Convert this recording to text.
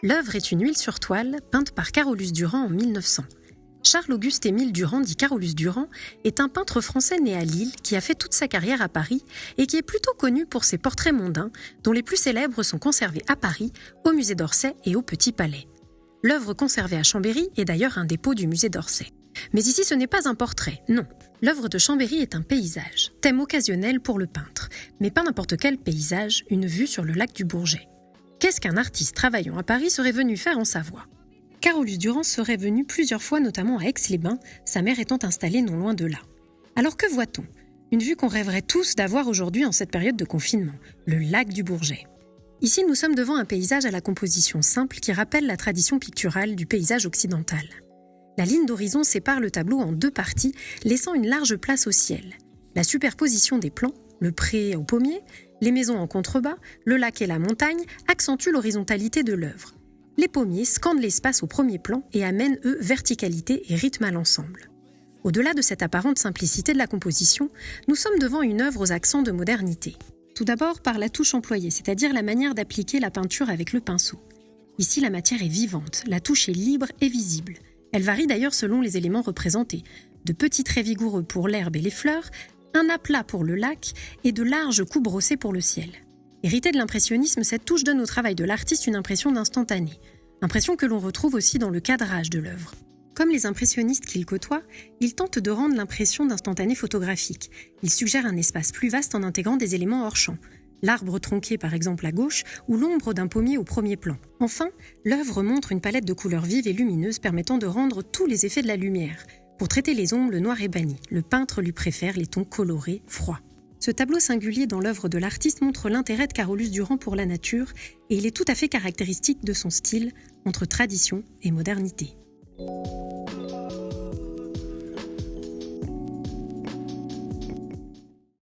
L'œuvre est une huile sur toile peinte par Carolus Duran en 1900. Charles-Auguste-Émile Durand, dit Carolus Duran, est un peintre français né à Lille qui a fait toute sa carrière à Paris et qui est plutôt connu pour ses portraits mondains, dont les plus célèbres sont conservés à Paris, au musée d'Orsay et au Petit Palais. L'œuvre conservée à Chambéry est d'ailleurs un dépôt du musée d'Orsay. Mais ici, ce n'est pas un portrait, non. L'œuvre de Chambéry est un paysage, thème occasionnel pour le peintre, mais pas n'importe quel paysage, une vue sur le lac du Bourget. Qu'est-ce qu'un artiste travaillant à Paris serait venu faire en Savoie ? Carolus Duran serait venu plusieurs fois, notamment à Aix-les-Bains, sa mère étant installée non loin de là. Alors que voit-on ? Une vue qu'on rêverait tous d'avoir aujourd'hui en cette période de confinement, le lac du Bourget. Ici, nous sommes devant un paysage à la composition simple qui rappelle la tradition picturale du paysage occidental. La ligne d'horizon sépare le tableau en deux parties, laissant une large place au ciel. La superposition des plans, le pré au pommier, les maisons en contrebas, le lac et la montagne, accentuent l'horizontalité de l'œuvre. Les pommiers scandent l'espace au premier plan et amènent, eux, verticalité et rythme à l'ensemble. Au-delà de cette apparente simplicité de la composition, nous sommes devant une œuvre aux accents de modernité. Tout d'abord par la touche employée, c'est-à-dire la manière d'appliquer la peinture avec le pinceau. Ici, la matière est vivante, la touche est libre et visible. Elle varie d'ailleurs selon les éléments représentés, de petits traits vigoureux pour l'herbe et les fleurs, un aplat pour le lac et de larges coups brossés pour le ciel. Héritée de l'impressionnisme, cette touche donne au travail de l'artiste une impression d'instantané, impression que l'on retrouve aussi dans le cadrage de l'œuvre. Comme les impressionnistes qu'il côtoie, il tente de rendre l'impression d'instantané photographique. Il suggère un espace plus vaste en intégrant des éléments hors champ. L'arbre tronqué par exemple à gauche ou l'ombre d'un pommier au premier plan. Enfin, l'œuvre montre une palette de couleurs vives et lumineuses permettant de rendre tous les effets de la lumière. Pour traiter les ombres, le noir est banni. Le peintre lui préfère les tons colorés, froids. Ce tableau singulier dans l'œuvre de l'artiste montre l'intérêt de Carolus Duran pour la nature et il est tout à fait caractéristique de son style entre tradition et modernité.